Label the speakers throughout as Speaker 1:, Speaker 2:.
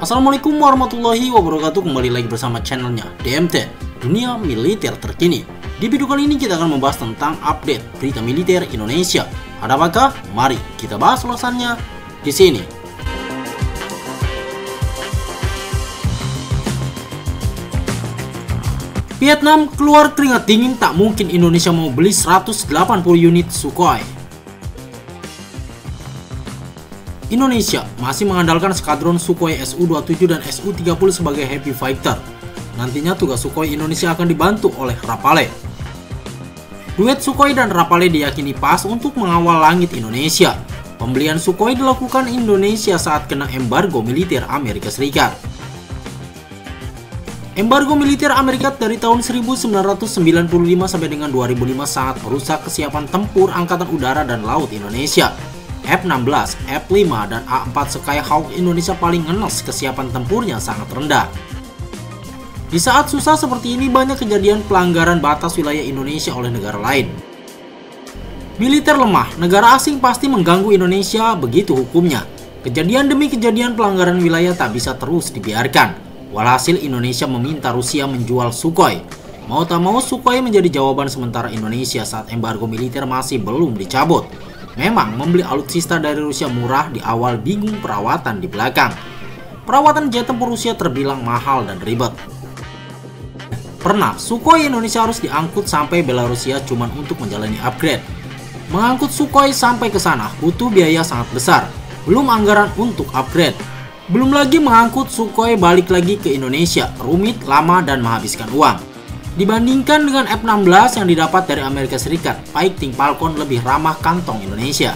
Speaker 1: Assalamualaikum warahmatullahi wabarakatuh. Kembali lagi bersama channelnya DMT, Dunia Militer Terkini. Di video kali ini kita akan membahas tentang update berita militer Indonesia. Ada apakah? Mari kita bahas ulasannya di sini. Vietnam keluar keringat dingin, tak mungkin Indonesia mau beli 180 unit Sukhoi. Indonesia masih mengandalkan skadron Sukhoi Su-27 dan Su-30 sebagai heavy fighter. Nantinya tugas Sukhoi Indonesia akan dibantu oleh Rafale. Duet Sukhoi dan Rafale diyakini pas untuk mengawal langit Indonesia. Pembelian Sukhoi dilakukan Indonesia saat kena embargo militer Amerika Serikat. Embargo militer Amerika dari tahun 1995 sampai dengan 2005 sangat merusak kesiapan tempur Angkatan Udara dan Laut Indonesia. F-16, F-5, dan A-4 Skyhawk Indonesia paling ngenes, kesiapan tempurnya sangat rendah. Di saat susah seperti ini banyak kejadian pelanggaran batas wilayah Indonesia oleh negara lain. Militer lemah, negara asing pasti mengganggu Indonesia, begitu hukumnya. Kejadian demi kejadian pelanggaran wilayah tak bisa terus dibiarkan. Walhasil Indonesia meminta Rusia menjual Sukhoi. Mau tak mau Sukhoi menjadi jawaban sementara Indonesia saat embargo militer masih belum dicabut. Memang membeli alutsista dari Rusia murah di awal, bingung perawatan di belakang. Perawatan jet tempur Rusia terbilang mahal dan ribet. Pernah Sukhoi Indonesia harus diangkut sampai Belarusia cuman untuk menjalani upgrade. Mengangkut Sukhoi sampai ke sana butuh biaya sangat besar, belum anggaran untuk upgrade. Belum lagi mengangkut Sukhoi balik lagi ke Indonesia, rumit, lama, dan menghabiskan uang. Dibandingkan dengan F-16 yang didapat dari Amerika Serikat, Fighting Falcon lebih ramah kantong Indonesia.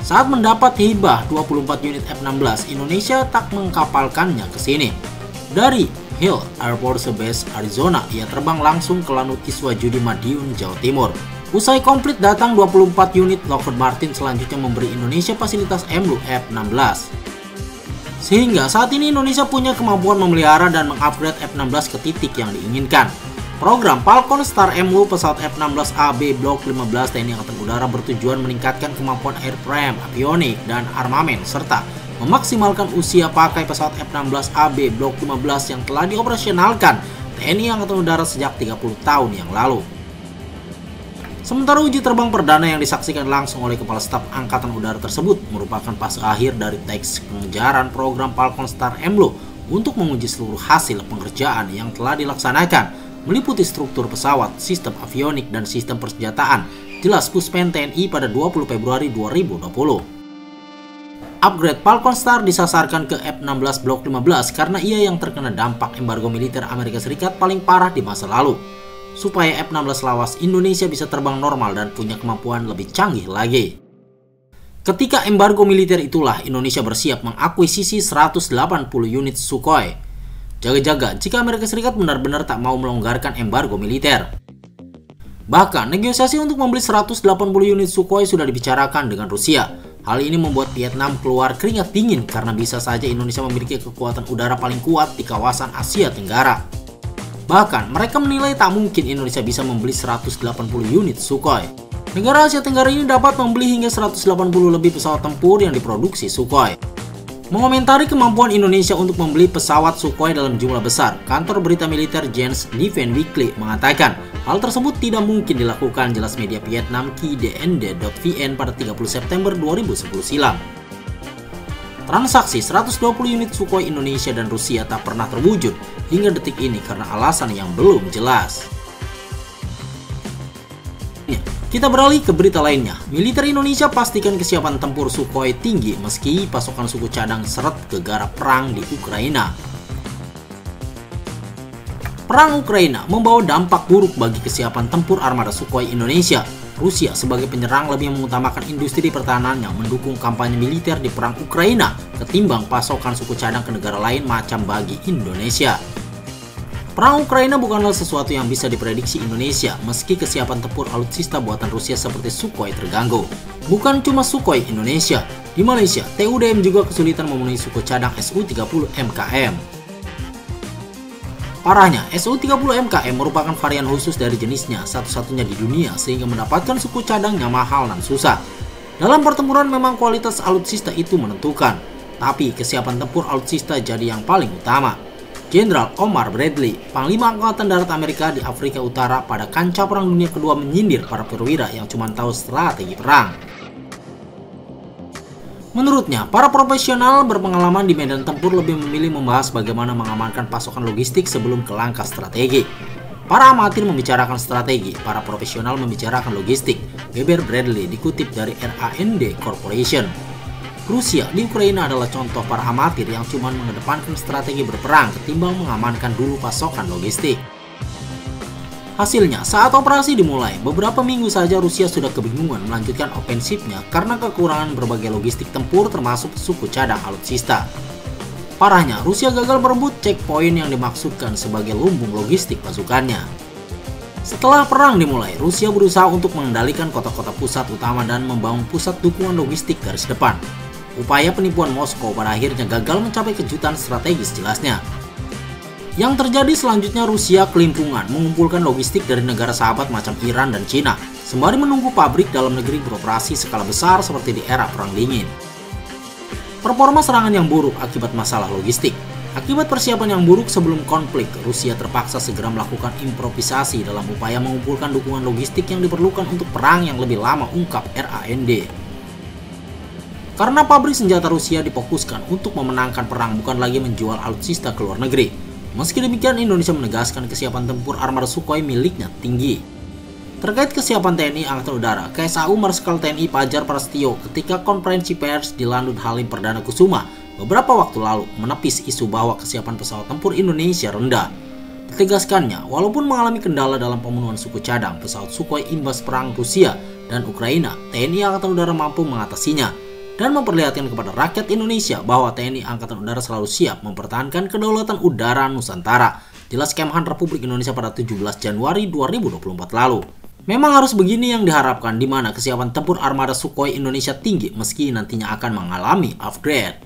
Speaker 1: Saat mendapat hibah 24 unit F-16, Indonesia tak mengkapalkannya ke sini. Dari Hill Air Force Base, Arizona, ia terbang langsung ke Lanut Iswajudi, Madiun, Jawa Timur. Usai komplit datang 24 unit, Lockheed Martin selanjutnya memberi Indonesia fasilitas MLU F-16. Sehingga saat ini Indonesia punya kemampuan memelihara dan mengupgrade F-16 ke titik yang diinginkan. Program Falcon Star MU pesawat F-16AB Block 15 TNI Angkatan Udara bertujuan meningkatkan kemampuan airframe, avionik, dan armamen, serta memaksimalkan usia pakai pesawat F-16AB Block 15 yang telah dioperasionalkan TNI Angkatan Udara sejak 30 tahun yang lalu. Sementara uji terbang perdana yang disaksikan langsung oleh Kepala Staf Angkatan Udara tersebut merupakan fase akhir dari teks pengejaran program Falcon Star MU untuk menguji seluruh hasil pengerjaan yang telah dilaksanakan, meliputi struktur pesawat, sistem avionik, dan sistem persenjataan, jelas Puspen TNI pada 20 Februari 2020. Upgrade Falcon Star disasarkan ke F-16 Block 15 karena ia yang terkena dampak embargo militer Amerika Serikat paling parah di masa lalu. Supaya F-16 lawas, Indonesia bisa terbang normal dan punya kemampuan lebih canggih lagi. Ketika embargo militer itulah Indonesia bersiap mengakuisisi 180 unit Sukhoi. Jaga-jaga jika Amerika Serikat benar-benar tak mau melonggarkan embargo militer. Bahkan negosiasi untuk membeli 180 unit Sukhoi sudah dibicarakan dengan Rusia. Hal ini membuat Vietnam keluar keringat dingin karena bisa saja Indonesia memiliki kekuatan udara paling kuat di kawasan Asia Tenggara. Bahkan mereka menilai tak mungkin Indonesia bisa membeli 180 unit Sukhoi. Negara Asia Tenggara ini dapat membeli hingga 180 lebih pesawat tempur yang diproduksi Sukhoi. Mengomentari kemampuan Indonesia untuk membeli pesawat Sukhoi dalam jumlah besar, kantor berita militer Jens Defense Weekly mengatakan hal tersebut tidak mungkin dilakukan, jelas media Vietnam KDND.vn pada 30 September 2010 silam. Transaksi 120 unit Sukhoi Indonesia dan Rusia tak pernah terwujud hingga detik ini karena alasan yang belum jelas. Kita beralih ke berita lainnya. Militer Indonesia pastikan kesiapan tempur Sukhoi tinggi meski pasokan suku cadang seret ke garap perang di Ukraina. Perang Ukraina membawa dampak buruk bagi kesiapan tempur armada Sukhoi Indonesia. Rusia sebagai penyerang lebih mengutamakan industri pertahanan yang mendukung kampanye militer di perang Ukraina ketimbang pasokan suku cadang ke negara lain macam bagi Indonesia. Perang Ukraina bukanlah sesuatu yang bisa diprediksi Indonesia meski kesiapan tempur alutsista buatan Rusia seperti Sukhoi terganggu. Bukan cuma Sukhoi Indonesia, di Malaysia TUDM juga kesulitan memenuhi suku cadang Su-30 MKM. Parahnya, Su-30 MKM merupakan varian khusus dari jenisnya, satu-satunya di dunia sehingga mendapatkan suku cadangnya mahal dan susah. Dalam pertempuran memang kualitas alutsista itu menentukan. Tapi kesiapan tempur alutsista jadi yang paling utama. Jenderal Omar Bradley, Panglima Angkatan Darat Amerika di Afrika Utara pada kancah Perang Dunia Kedua, menyindir para perwira yang cuma tahu strategi perang. Menurutnya, para profesional berpengalaman di medan tempur lebih memilih membahas bagaimana mengamankan pasokan logistik sebelum ke langkah strategi. Para amatir membicarakan strategi, para profesional membicarakan logistik, beber Bradley dikutip dari RAND Corporation. Rusia di Ukraina adalah contoh para amatir yang cuma mengedepankan strategi berperang ketimbang mengamankan dulu pasokan logistik. Hasilnya, saat operasi dimulai, beberapa minggu saja Rusia sudah kebingungan melanjutkan ofensifnya karena kekurangan berbagai logistik tempur termasuk suku cadang alutsista. Parahnya, Rusia gagal merebut checkpoint yang dimaksudkan sebagai lumbung logistik pasukannya. Setelah perang dimulai, Rusia berusaha untuk mengendalikan kota-kota pusat utama dan membangun pusat dukungan logistik garis depan. Upaya penipuan Moskow pada akhirnya gagal mencapai kejutan strategis jelasnya. Yang terjadi selanjutnya, Rusia kelimpungan mengumpulkan logistik dari negara sahabat macam Iran dan Cina, sembari menunggu pabrik dalam negeri beroperasi skala besar seperti di era Perang Dingin. Performa serangan yang buruk akibat masalah logistik. Akibat persiapan yang buruk sebelum konflik, Rusia terpaksa segera melakukan improvisasi dalam upaya mengumpulkan dukungan logistik yang diperlukan untuk perang yang lebih lama, ungkap RAND. Karena pabrik senjata Rusia difokuskan untuk memenangkan perang, bukan lagi menjual alutsista ke luar negeri. Meski demikian, Indonesia menegaskan kesiapan tempur armada Sukhoi miliknya tinggi. Terkait kesiapan TNI Angkatan Udara, KSAU Marskal TNI Fajar Prasetyo ketika konferensi pers di Landut Halim Perdana Kusuma beberapa waktu lalu menepis isu bahwa kesiapan pesawat tempur Indonesia rendah. Ditegaskannya, walaupun mengalami kendala dalam pemenuhan suku cadang pesawat Sukhoi imbas perang Rusia dan Ukraina, TNI Angkatan Udara mampu mengatasinya dan memperlihatkan kepada rakyat Indonesia bahwa TNI Angkatan Udara selalu siap mempertahankan kedaulatan udara Nusantara. Jelas Kemhan Republik Indonesia pada 17 Januari 2024 lalu. Memang harus begini yang diharapkan, di mana kesiapan tempur armada Sukhoi Indonesia tinggi meski nantinya akan mengalami upgrade.